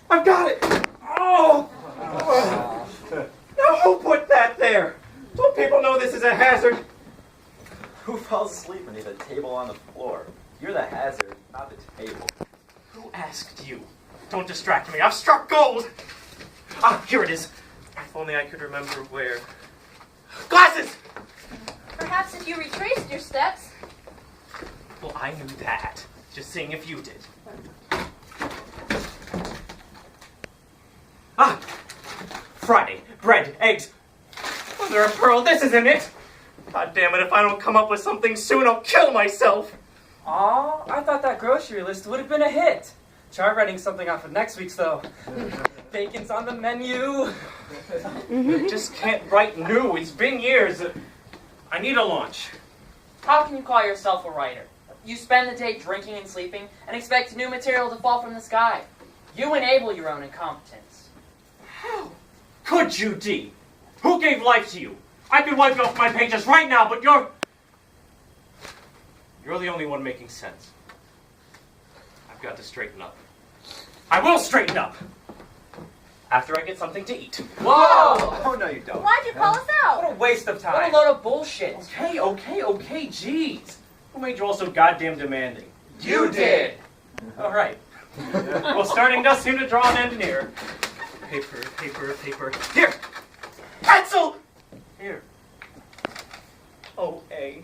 I've got it! Oh! Now who put that there? Don't people know this is a hazard? Who falls asleep beneath a table on the floor? You're the hazard, not the table. Who asked you? Don't distract me. I've struck gold! Ah, here it is. If only I could remember where. Glasses! Perhaps if you retraced your steps. Well, I knew that. Just seeing if you did. Ah! Friday. Bread. Eggs. Mother of pearl, this isn't it! God damn it, if I don't come up with something soon, I'll kill myself! Aw, I thought that grocery list would have been a hit. Try writing something off of next week's, though. Bacon's on the menu. I just can't write new. It's been years. I need a launch. How can you call yourself a writer? You spend the day drinking and sleeping and expect new material to fall from the sky. You enable your own incompetence. How could you, Dee? Who gave life to you? I could wipe off my pages right now, but you're the only one making sense. I've got to straighten up. I will straighten up! After I get something to eat. Whoa! Oh, no, you don't. Why'd you call us out? What a waste of What a time. load of bullshit. Okay, jeez. Who made you all so goddamn demanding? You did. All right. Well, starting does seem to draw an end near. Paper. Here! Pencil! Here. O-A.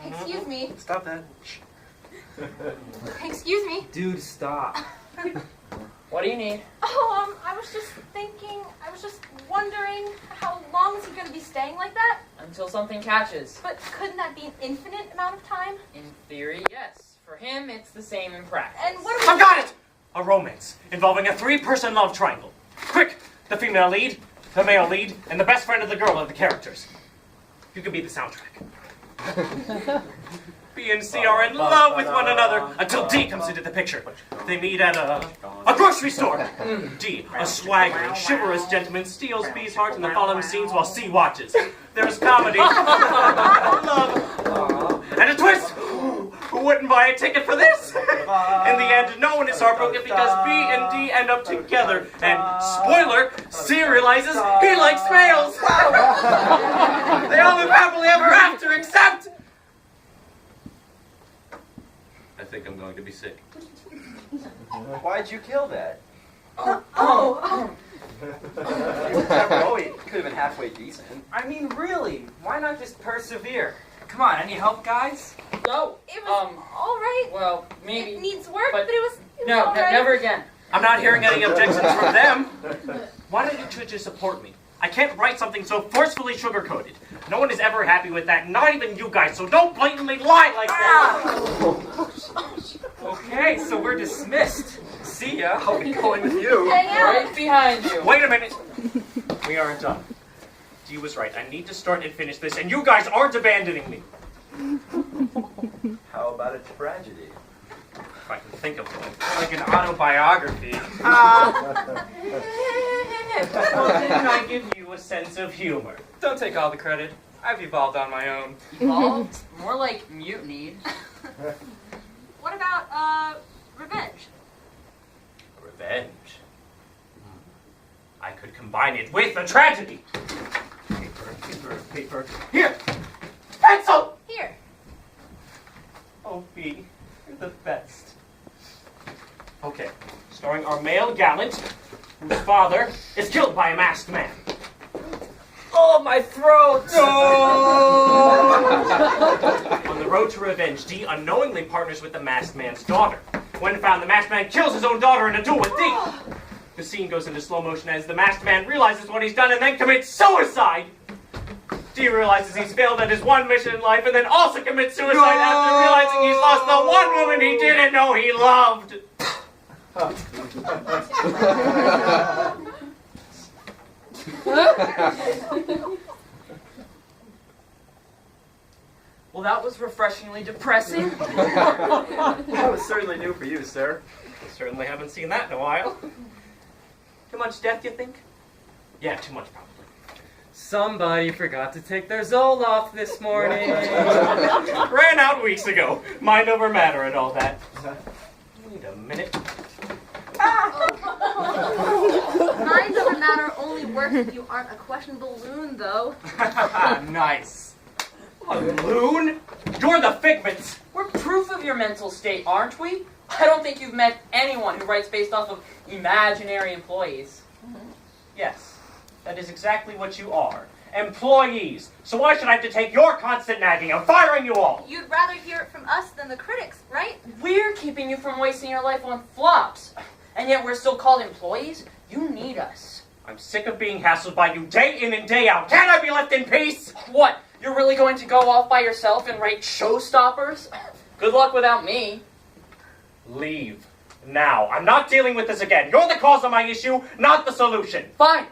Excuse me. Stop that. Excuse me. Dude, stop. What do you need? Oh, I was just wondering, how long is he going to be staying like that? Until something catches. But couldn't that be an infinite amount of time? In theory, yes. For him, it's the same in practice. And what I've got it! A romance involving a three-person love triangle. Quick! The female lead, the male lead, and the best friend of the girl are the characters. You can be the soundtrack. B and C are in love with one another until D comes into the picture. They meet at a grocery store. D, a swaggering, chivalrous gentleman, steals B's heart in the following scenes while C watches. There's comedy, love, and a twist. Who wouldn't buy a ticket for this? In the end, no one is heartbroken because B and D end up together. And, spoiler, C realizes he likes males. They all live happily ever after, except... I think I'm going to be sick. Why'd you kill that? Oh. It could have been halfway decent. I mean, really, why not just persevere? Come on, any help, guys? No. It was all right. Well, maybe. It needs work, but but it was No, all right. never again. I'm not hearing any objections from them. Why don't you two just support me? I can't write something so forcefully sugar-coated. No one is ever happy with that, not even you guys, so don't blatantly lie like that. Okay, so we're dismissed. See ya. I'll be going with you. Hang out. Right behind you. Wait a minute. We aren't done. Dee was right. I need to start and finish this, and you guys aren't abandoning me. How about a tragedy? If I can think of one. Like an autobiography. Well, didn't I give you a sense of humor? Don't take all the credit. I've evolved on my own. Evolved? More like mutinied. What about, revenge? Revenge. I could combine it with a tragedy. Paper. Here! Pencil! Here. Oh, B, you're the best. Okay, starring our male gallant, whose father is killed by a masked man. Oh, my throat! On the road to revenge, D unknowingly partners with the masked man's daughter. When found, the masked man kills his own daughter in a duel with Dee. The scene goes into slow motion as the masked man realizes what he's done and then commits suicide. Dee realizes he's failed at his one mission in life and then also commits suicide after realizing he's lost the one woman he didn't know he loved. Well, that was refreshingly depressing. That was certainly new for you, sir. Certainly haven't seen that in a while. Too much death, you think? Yeah, too much probably. Somebody forgot to take their Zoloft this morning. Ran out weeks ago. Mind over matter and all that. Wait a minute. Mind over matter only works if you aren't a questionable loon, though. Nice. A loon? You're the figments. We're proof of your mental state, aren't we? I don't think you've met anyone who writes based off of imaginary employees. Yes, that is exactly what you are. Employees. So why should I have to take your constant nagging? I'm firing you all. You'd rather hear it from us than the critics, right? We're keeping you from wasting your life on flops. And yet we're still called employees? You need us. I'm sick of being hassled by you day in and day out. Can't I be left in peace? What? You're really going to go off by yourself and write showstoppers? Good luck without me. Leave. Now. I'm not dealing with this again. You're the cause of my issue, not the solution. Fine.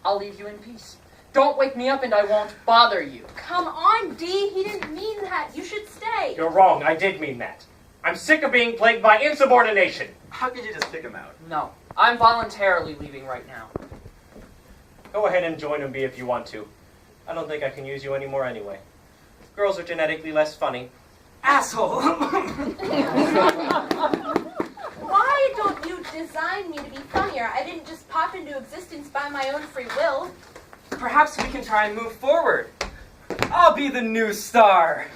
I'll leave you in peace. Don't wake me up and I won't bother you. Come on, Dee. He didn't mean that. You should stay. You're wrong. I did mean that. I'm sick of being plagued by insubordination. How could you just kick him out? No. I'm voluntarily leaving right now. Go ahead and join MB if you want to. I don't think I can use you anymore anyway. Girls are genetically less funny. Asshole! Why don't you design me to be funnier? I didn't just pop into existence by my own free will. Perhaps we can try and move forward. I'll be the new star.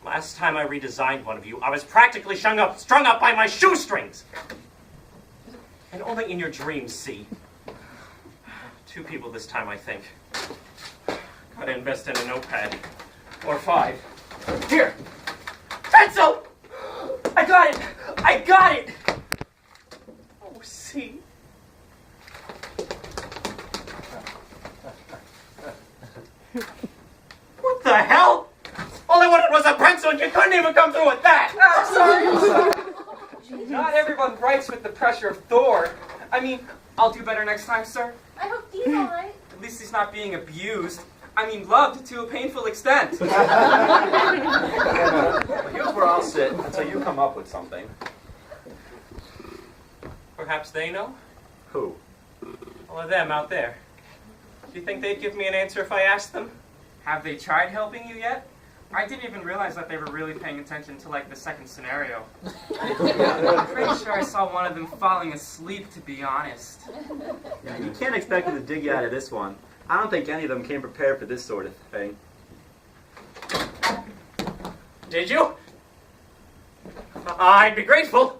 Last time I redesigned one of you, I was practically strung up by my shoestrings. And only in your dreams, see. 2 people this time, I think. Gotta invest in a notepad. Or 5. Here! Pencil! I got it! I got it! Oh, see? What the hell? All I wanted was a pencil and you couldn't even come through with that! Sorry. Not everyone writes with the pressure of Thor. I mean, I'll do better next time, sir. I hope Dee's alright. At least he's not being abused. I mean, loved to a painful extent. Well, here's where I'll sit until you come up with something. Perhaps they know? Who? All of them out there. Do you think they'd give me an answer if I asked them? Have they tried helping you yet? I didn't even realize that they were really paying attention to, like, the second scenario. I'm pretty sure I saw one of them falling asleep, to be honest. Yeah, you can't expect them to dig you out of this one. I don't think any of them came prepared for this sort of thing. Did you? I'd be grateful.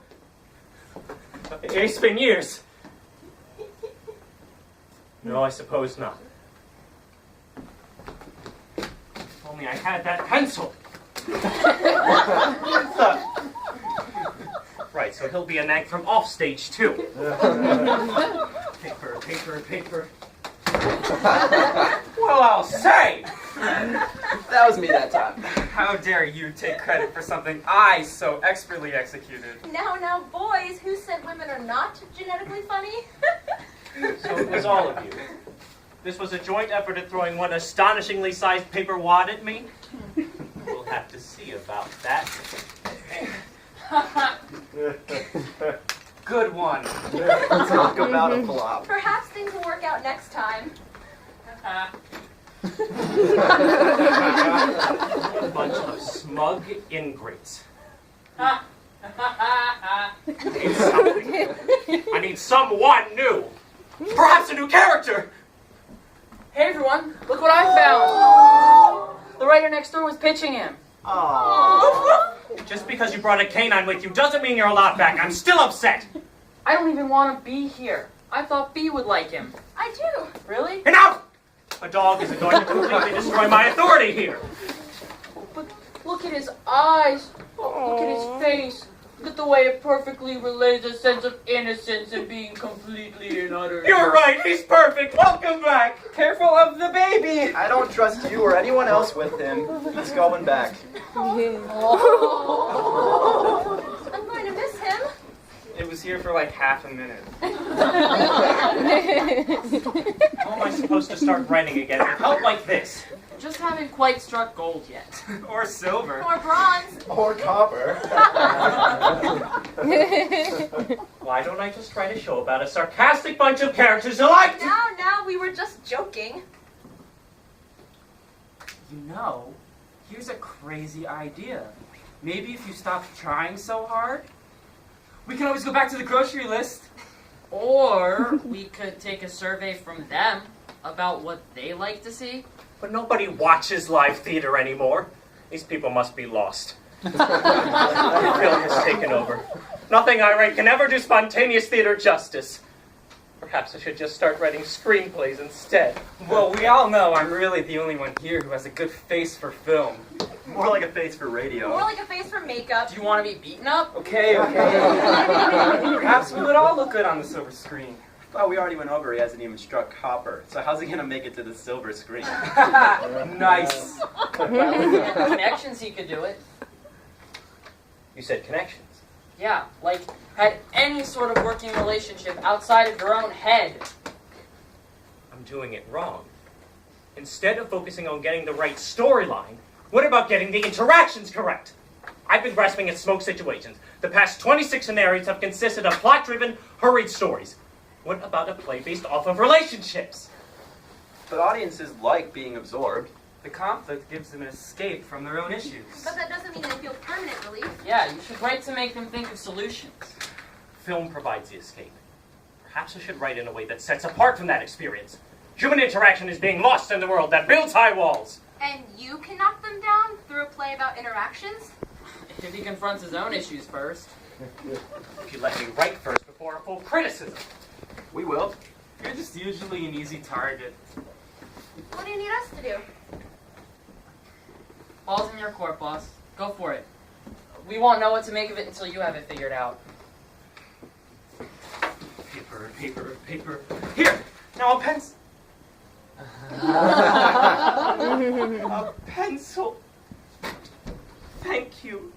It's been years. No, I suppose not. If only I had that pencil. Right, so he'll be a nag from off stage too. Paper, paper, paper. Well, I'll say! That was me that time. How dare you take credit for something I so expertly executed? Now, boys, who said women are not genetically funny? So it was all of you. This was a joint effort at throwing one astonishingly sized paper wad at me. We'll have to see about that. Good one. Talk about a flop. Perhaps things will work out next time. A bunch of smug ingrates. I need someone new. Perhaps a new character. Hey everyone, look what I found! The writer next door was pitching him. Aww. Just because you brought a canine with you doesn't mean you're allowed back. I'm still upset. I don't even want to be here. I thought B would like him. I do. Really? Enough! A dog isn't going to completely destroy my authority here. But look at his eyes. Look at his face. But the way it perfectly relays a sense of innocence and being completely and utterly... You're right, he's perfect! Welcome back! Careful of the baby! I don't trust you or anyone else with him. He's going back. I'm going to miss him. It was here for like half a minute. How am I supposed to start writing again with help like this? Just haven't quite struck gold yet. Or silver. Or bronze. Or copper. Why don't I just write a show about a sarcastic bunch of characters who like to... Now, we were just joking. You know, here's a crazy idea. Maybe if you stopped trying so hard, we can always go back to the grocery list. Or we could take a survey from them about what they like to see. But nobody watches live theater anymore. These people must be lost. Film has taken over. Nothing I write can ever do spontaneous theater justice. Perhaps I should just start writing screenplays instead. Well, we all know I'm really the only one here who has a good face for film. More like a face for radio. More like a face for makeup. Do you want to be beaten up? Okay. Perhaps we would all look good on the silver screen. Oh, we already went over he hasn't even struck copper. So how's he going to make it to the silver screen? Nice. Well, if he had connections, he could do it. You said connections. Yeah, like, had any sort of working relationship outside of your own head. I'm doing it wrong. Instead of focusing on getting the right storyline, what about getting the interactions correct? I've been grasping at smoke situations. The past 26 scenarios have consisted of plot-driven, hurried stories. What about a play based off of relationships? But audiences like being absorbed. The conflict gives them an escape from their own issues. But that doesn't mean they feel permanent relief. Yeah, you should write to make them think of solutions. Film provides the escape. Perhaps I should write in a way that sets apart from that experience. Human interaction is being lost in the world that builds high walls. And you can knock them down through a play about interactions? If he confronts his own issues first. If you let me write first before a full criticism. We will. You're just usually an easy target. What do you need us to do? Ball's in your court, boss. Go for it. We won't know what to make of it until you have it figured out. Paper. Here! Now a pencil. A pencil. Thank you.